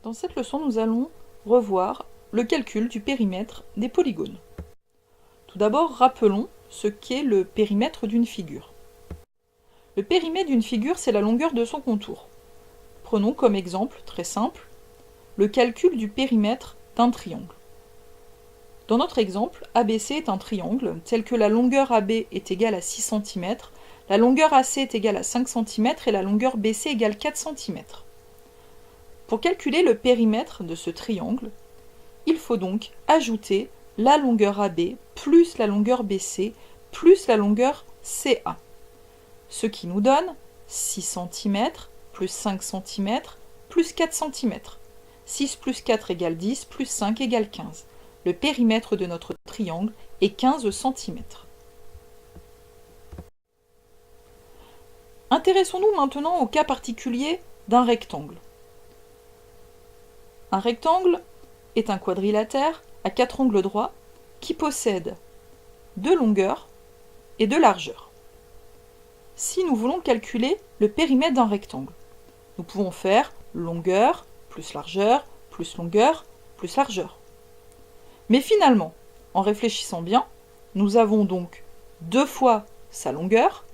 Dans cette leçon, nous allons revoir le calcul du périmètre des polygones. Tout d'abord, rappelons ce qu'est le périmètre d'une figure. Le périmètre d'une figure, c'est la longueur de son contour. Prenons comme exemple, très simple, le calcul du périmètre d'un triangle. Dans notre exemple, ABC est un triangle tel que la longueur AB est égale à 6 cm, la longueur AC est égale à 5 cm et la longueur BC égale 4 cm. Pour calculer le périmètre de ce triangle, il faut donc ajouter la longueur AB plus la longueur BC plus la longueur CA, ce qui nous donne 6 cm plus 5 cm plus 4 cm. 6 plus 4 égale 10 plus 5 égale 15. Le périmètre de notre triangle est 15 cm. Intéressons-nous maintenant au cas particulier d'un rectangle. Un rectangle est un quadrilatère à 4 angles droits qui possède deux longueurs et deux largeurs. Si nous voulons calculer le périmètre d'un rectangle, nous pouvons faire longueur plus longueur plus largeur. Mais finalement, en réfléchissant bien, nous avons donc 2 fois sa longueur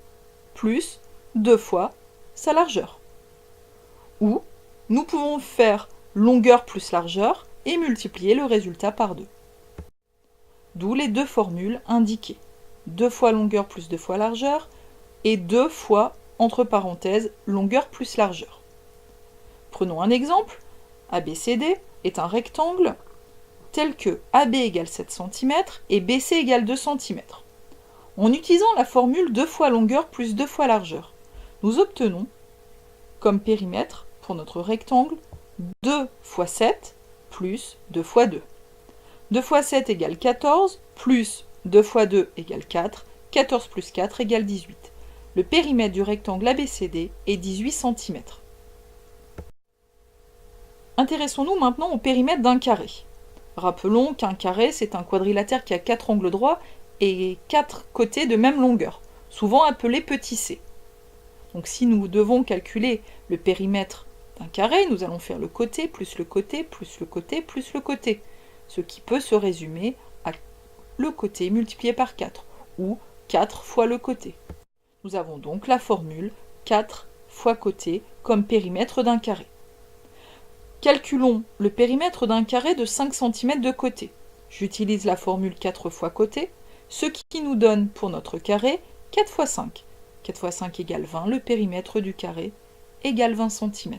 plus 2 fois sa largeur. Ou nous pouvons faire longueur plus largeur et multiplier le résultat par 2. D'où les deux formules indiquées. 2 fois longueur plus 2 fois largeur et 2 fois, entre parenthèses, longueur plus largeur. Prenons un exemple. ABCD est un rectangle tel que AB égale 7 cm et BC égale 2 cm. En utilisant la formule 2 fois longueur plus 2 fois largeur, nous obtenons comme périmètre pour notre rectangle 2 fois 7 plus 2 fois 2. 2 fois 7 égale 14, plus 2 fois 2 égale 4, 14 plus 4 égale 18. Le périmètre du rectangle ABCD est 18 cm. Intéressons-nous maintenant au périmètre d'un carré. Rappelons qu'un carré, c'est un quadrilatère qui a 4 angles droits et 4 côtés de même longueur, souvent appelé petit c. Donc si nous devons calculer le périmètre d'un carré, nous allons faire le côté plus le côté plus le côté plus le côté, ce qui peut se résumer à le côté multiplié par 4, ou 4 fois le côté. Nous avons donc la formule 4 fois côté comme périmètre d'un carré. Calculons le périmètre d'un carré de 5 cm de côté. J'utilise la formule 4 fois côté, ce qui nous donne pour notre carré 4 fois 5. 4 fois 5 égale 20, le périmètre du carré égale 20 cm.